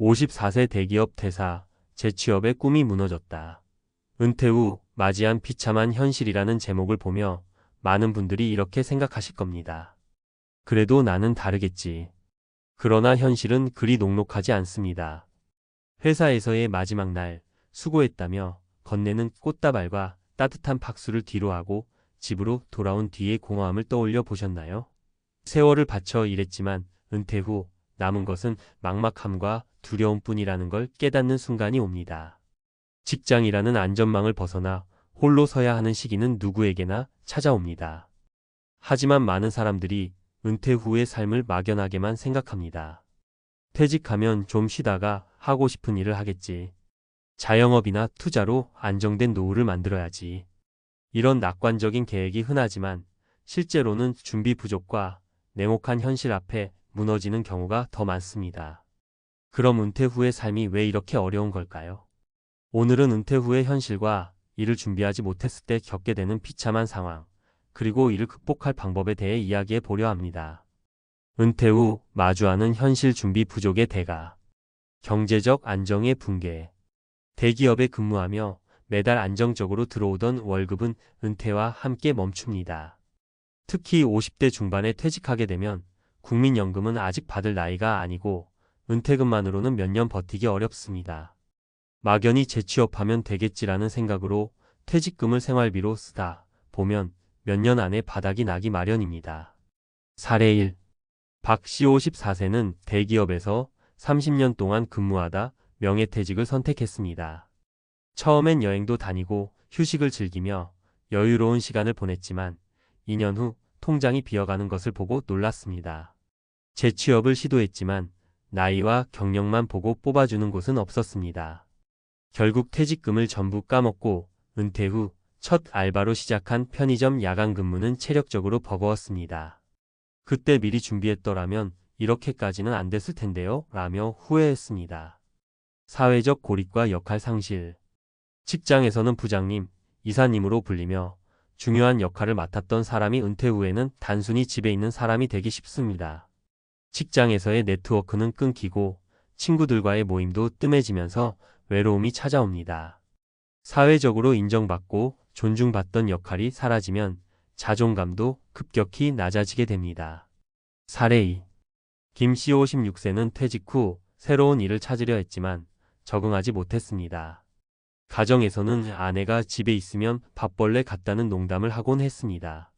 54세 대기업 퇴사, 재취업의 꿈이 무너졌다. 은퇴 후 맞이한 비참한 현실이라는 제목을 보며 많은 분들이 이렇게 생각하실 겁니다. 그래도 나는 다르겠지. 그러나 현실은 그리 녹록하지 않습니다. 회사에서의 마지막 날, 수고했다며 건네는 꽃다발과 따뜻한 박수를 뒤로하고 집으로 돌아온 뒤의 공허함을 떠올려 보셨나요? 세월을 바쳐 일했지만 은퇴 후 남은 것은 막막함과 두려움뿐이라는 걸 깨닫는 순간이 옵니다. 직장이라는 안전망을 벗어나 홀로 서야 하는 시기는 누구에게나 찾아옵니다. 하지만 많은 사람들이 은퇴 후의 삶을 막연하게만 생각합니다. 퇴직하면 좀 쉬다가 하고 싶은 일을 하겠지. 자영업이나 투자로 안정된 노후를 만들어야지. 이런 낙관적인 계획이 흔하지만 실제로는 준비 부족과 냉혹한 현실 앞에 무너지는 경우가 더 많습니다. 그럼 은퇴 후의 삶이 왜 이렇게 어려운 걸까요? 오늘은 은퇴 후의 현실과 이를 준비하지 못했을 때 겪게 되는 비참한 상황, 그리고 이를 극복할 방법에 대해 이야기해 보려 합니다. 은퇴 후 마주하는 현실 준비 부족의 대가. 경제적 안정의 붕괴. 대기업에 근무하며 매달 안정적으로 들어오던 월급은 은퇴와 함께 멈춥니다. 특히 50대 중반에 퇴직하게 되면 국민연금은 아직 받을 나이가 아니고 은퇴금만으로는 몇 년 버티기 어렵습니다. 막연히 재취업하면 되겠지라는 생각으로 퇴직금을 생활비로 쓰다 보면 몇 년 안에 바닥이 나기 마련입니다. 사례 1. 박 씨 54세는 대기업에서 30년 동안 근무하다 명예퇴직을 선택했습니다. 처음엔 여행도 다니고 휴식을 즐기며 여유로운 시간을 보냈지만 2년 후 통장이 비어가는 것을 보고 놀랐습니다. 재취업을 시도했지만 나이와 경력만 보고 뽑아주는 곳은 없었습니다. 결국 퇴직금을 전부 까먹고 은퇴 후 첫 알바로 시작한 편의점 야간 근무는 체력적으로 버거웠습니다. 그때 미리 준비했더라면 이렇게까지는 안 됐을 텐데요 라며 후회했습니다. 사회적 고립과 역할 상실. 직장에서는 부장님, 이사님으로 불리며 중요한 역할을 맡았던 사람이 은퇴 후에는 단순히 집에 있는 사람이 되기 쉽습니다. 직장에서의 네트워크는 끊기고 친구들과의 모임도 뜸해지면서 외로움이 찾아옵니다. 사회적으로 인정받고 존중받던 역할이 사라지면 자존감도 급격히 낮아지게 됩니다. 사례 2. 김 씨 56세는 퇴직 후 새로운 일을 찾으려 했지만 적응하지 못했습니다. 가정에서는 아내가 집에 있으면 밥벌레 같다는 농담을 하곤 했습니다.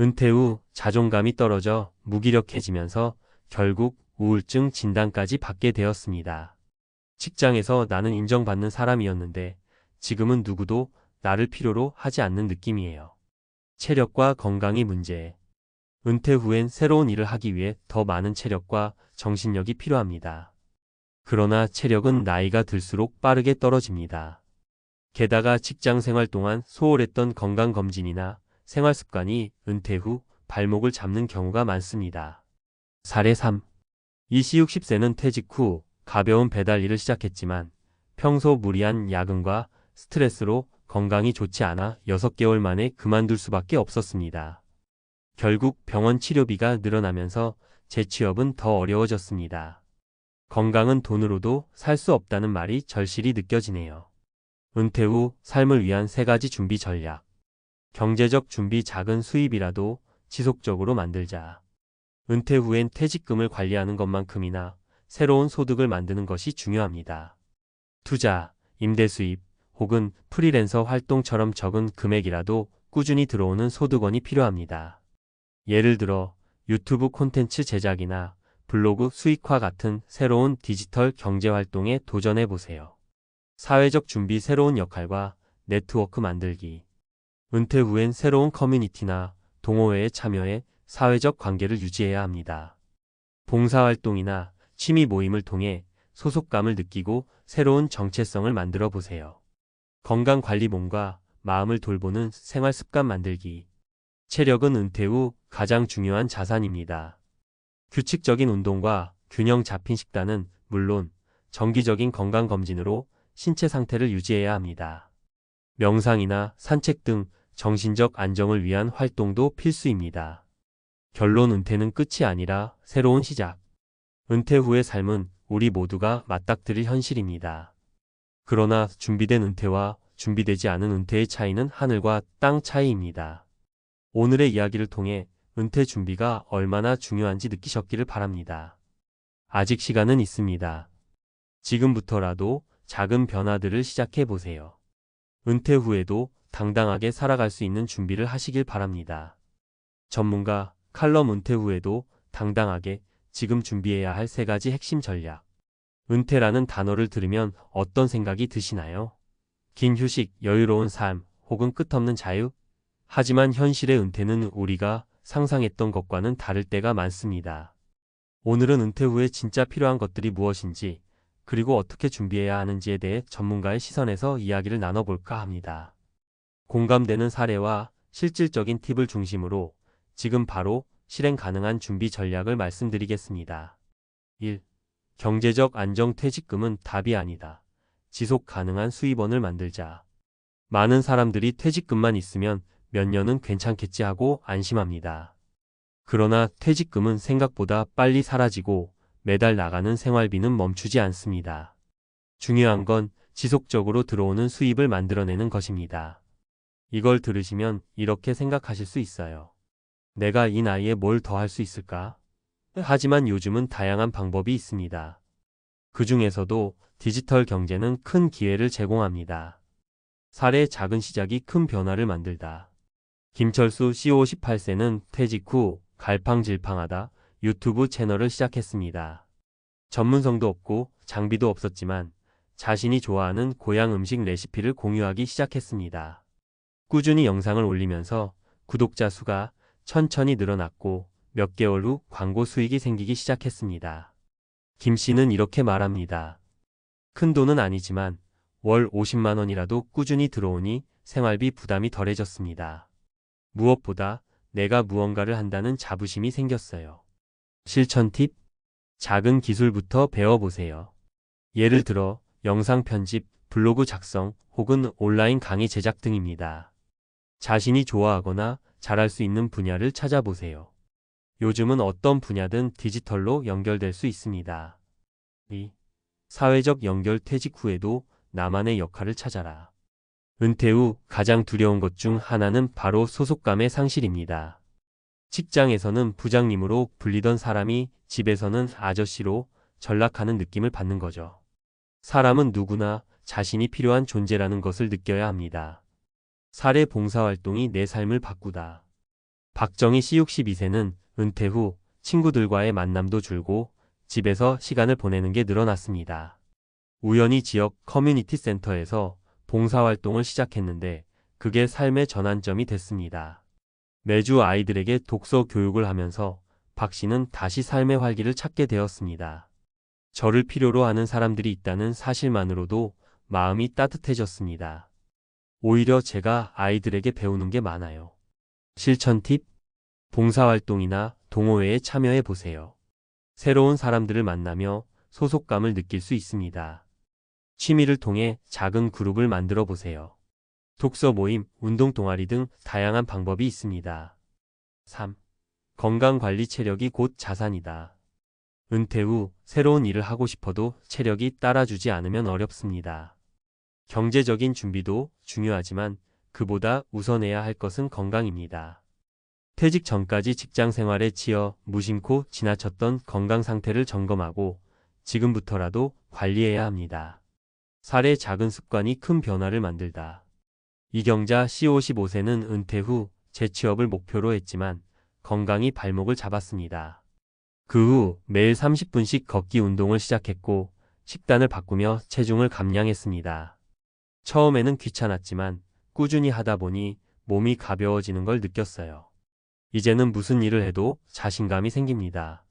은퇴 후 자존감이 떨어져 무기력해지면서 결국 우울증 진단까지 받게 되었습니다. 직장에서 나는 인정받는 사람이었는데 지금은 누구도 나를 필요로 하지 않는 느낌이에요. 체력과 건강이 문제. 은퇴 후엔 새로운 일을 하기 위해 더 많은 체력과 정신력이 필요합니다. 그러나 체력은 나이가 들수록 빠르게 떨어집니다. 게다가 직장 생활 동안 소홀했던 건강검진이나 생활습관이 은퇴 후 발목을 잡는 경우가 많습니다. 사례 3. 이 씨 60세는 퇴직 후 가벼운 배달 일을 시작했지만 평소 무리한 야근과 스트레스로 건강이 좋지 않아 6개월 만에 그만둘 수밖에 없었습니다. 결국 병원 치료비가 늘어나면서 재취업은 더 어려워졌습니다. 건강은 돈으로도 살 수 없다는 말이 절실히 느껴지네요. 은퇴 후 삶을 위한 3가지 준비 전략. 경제적 준비. 작은 수입이라도 지속적으로 만들자. 은퇴 후엔 퇴직금을 관리하는 것만큼이나 새로운 소득을 만드는 것이 중요합니다. 투자, 임대 수입, 혹은 프리랜서 활동처럼 적은 금액이라도 꾸준히 들어오는 소득원이 필요합니다. 예를 들어 유튜브 콘텐츠 제작이나 블로그 수익화 같은 새로운 디지털 경제 활동에 도전해 보세요. 사회적 준비. 새로운 역할과 네트워크 만들기. 은퇴 후엔 새로운 커뮤니티나 동호회에 참여해 사회적 관계를 유지해야 합니다. 봉사활동이나 취미 모임을 통해 소속감을 느끼고 새로운 정체성을 만들어 보세요. 건강관리. 몸과 마음을 돌보는 생활습관 만들기. 체력은 은퇴 후 가장 중요한 자산입니다. 규칙적인 운동과 균형 잡힌 식단은 물론 정기적인 건강검진으로 신체 상태를 유지해야 합니다. 명상이나 산책 등 정신적 안정을 위한 활동도 필수입니다. 결론. 은퇴는 끝이 아니라 새로운 시작. 은퇴 후의 삶은 우리 모두가 맞닥뜨릴 현실입니다. 그러나 준비된 은퇴와 준비되지 않은 은퇴의 차이는 하늘과 땅 차이입니다. 오늘의 이야기를 통해 은퇴 준비가 얼마나 중요한지 느끼셨기를 바랍니다. 아직 시간은 있습니다. 지금부터라도 작은 변화들을 시작해 보세요. 은퇴 후에도 당당하게 살아갈 수 있는 준비를 하시길 바랍니다. 전문가 칼럼 은퇴 후에도 당당하게 지금 준비해야 할 3가지 핵심 전략. 은퇴라는 단어를 들으면 어떤 생각이 드시나요? 긴 휴식, 여유로운 삶, 혹은 끝없는 자유? 하지만 현실의 은퇴는 우리가 상상했던 것과는 다를 때가 많습니다. 오늘은 은퇴 후에 진짜 필요한 것들이 무엇인지, 그리고 어떻게 준비해야 하는지에 대해 전문가의 시선에서 이야기를 나눠볼까 합니다. 공감되는 사례와 실질적인 팁을 중심으로 지금 바로 실행 가능한 준비 전략을 말씀드리겠습니다. 1. 경제적 안정. 퇴직금은 답이 아니다. 지속 가능한 수입원을 만들자. 많은 사람들이 퇴직금만 있으면 몇 년은 괜찮겠지 하고 안심합니다. 그러나 퇴직금은 생각보다 빨리 사라지고 매달 나가는 생활비는 멈추지 않습니다. 중요한 건 지속적으로 들어오는 수입을 만들어내는 것입니다. 이걸 들으시면 이렇게 생각하실 수 있어요. 내가 이 나이에 뭘 더 할 수 있을까? 하지만 요즘은 다양한 방법이 있습니다. 그 중에서도 디지털 경제는 큰 기회를 제공합니다. 사례. 작은 시작이 큰 변화를 만들다. 김철수 CEO 18세는 퇴직 후 갈팡질팡하다 유튜브 채널을 시작했습니다. 전문성도 없고 장비도 없었지만 자신이 좋아하는 고향 음식 레시피를 공유하기 시작했습니다. 꾸준히 영상을 올리면서 구독자 수가 천천히 늘어났고 몇 개월 후 광고 수익이 생기기 시작했습니다. 김 씨는 이렇게 말합니다. 큰 돈은 아니지만 월 50만 원이라도 꾸준히 들어오니 생활비 부담이 덜해졌습니다. 무엇보다 내가 무언가를 한다는 자부심이 생겼어요. 실천 팁. 작은 기술부터 배워보세요. 예를 들어 영상 편집, 블로그 작성, 혹은 온라인 강의 제작 등입니다. 자신이 좋아하거나 잘할 수 있는 분야를 찾아보세요. 요즘은 어떤 분야든 디지털로 연결될 수 있습니다. 2. 사회적 연결. 퇴직 후에도 나만의 역할을 찾아라. 은퇴 후 가장 두려운 것 중 하나는 바로 소속감의 상실입니다. 직장에서는 부장님으로 불리던 사람이 집에서는 아저씨로 전락하는 느낌을 받는 거죠. 사람은 누구나 자신이 필요한 존재라는 것을 느껴야 합니다. 사례. 봉사활동이 내 삶을 바꾸다. 박정희 씨 62세는 은퇴 후 친구들과의 만남도 줄고 집에서 시간을 보내는 게 늘어났습니다. 우연히 지역 커뮤니티 센터에서 봉사활동을 시작했는데 그게 삶의 전환점이 됐습니다. 매주 아이들에게 독서 교육을 하면서 박 씨는 다시 삶의 활기를 찾게 되었습니다. 저를 필요로 하는 사람들이 있다는 사실만으로도 마음이 따뜻해졌습니다. 오히려 제가 아이들에게 배우는 게 많아요. 실천 팁. 봉사활동이나 동호회에 참여해 보세요. 새로운 사람들을 만나며 소속감을 느낄 수 있습니다. 취미를 통해 작은 그룹을 만들어 보세요. 독서 모임, 운동 동아리 등 다양한 방법이 있습니다. 3. 건강관리. 체력이 곧 자산이다. 은퇴 후 새로운 일을 하고 싶어도 체력이 따라주지 않으면 어렵습니다. 경제적인 준비도 중요하지만 그보다 우선해야 할 것은 건강입니다. 퇴직 전까지 직장 생활에 치여 무심코 지나쳤던 건강 상태를 점검하고 지금부터라도 관리해야 합니다. 사례. 작은 습관이 큰 변화를 만들다. 이경자 씨 55세는 은퇴 후 재취업을 목표로 했지만 건강이 발목을 잡았습니다. 그 후 매일 30분씩 걷기 운동을 시작했고 식단을 바꾸며 체중을 감량했습니다. 처음에는 귀찮았지만 꾸준히 하다 보니 몸이 가벼워지는 걸 느꼈어요. 이제는 무슨 일을 해도 자신감이 생깁니다.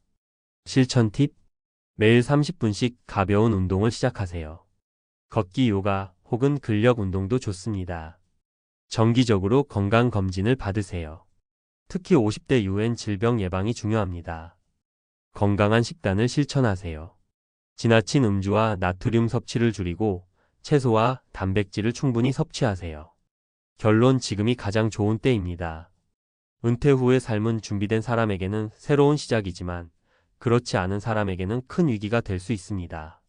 실천 팁. 매일 30분씩 가벼운 운동을 시작하세요. 걷기, 요가 혹은 근력 운동도 좋습니다. 정기적으로 건강검진을 받으세요. 특히 50대 이후엔 질병 예방이 중요합니다. 건강한 식단을 실천하세요. 지나친 음주와 나트륨 섭취를 줄이고 채소와 단백질을 충분히 섭취하세요. 결론. 지금이 가장 좋은 때입니다. 은퇴 후의 삶은 준비된 사람에게는 새로운 시작이지만 그렇지 않은 사람에게는 큰 위기가 될 수 있습니다.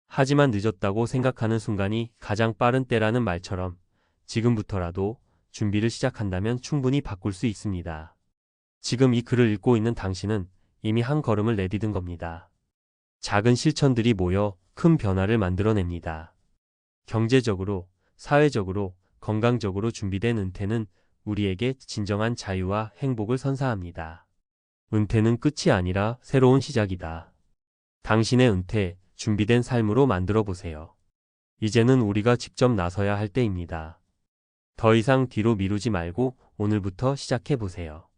하지만 늦었다고 생각하는 순간이 가장 빠른 때라는 말처럼 지금부터라도 준비를 시작한다면 충분히 바꿀 수 있습니다. 지금 이 글을 읽고 있는 당신은 이미 한 걸음을 내디딘 겁니다. 작은 실천들이 모여 큰 변화를 만들어냅니다. 경제적으로, 사회적으로, 건강적으로 준비된 은퇴는 우리에게 진정한 자유와 행복을 선사합니다. 은퇴는 끝이 아니라 새로운 시작이다. 당신의 은퇴, 준비된 삶으로 만들어 보세요. 이제는 우리가 직접 나서야 할 때입니다. 더 이상 뒤로 미루지 말고 오늘부터 시작해 보세요.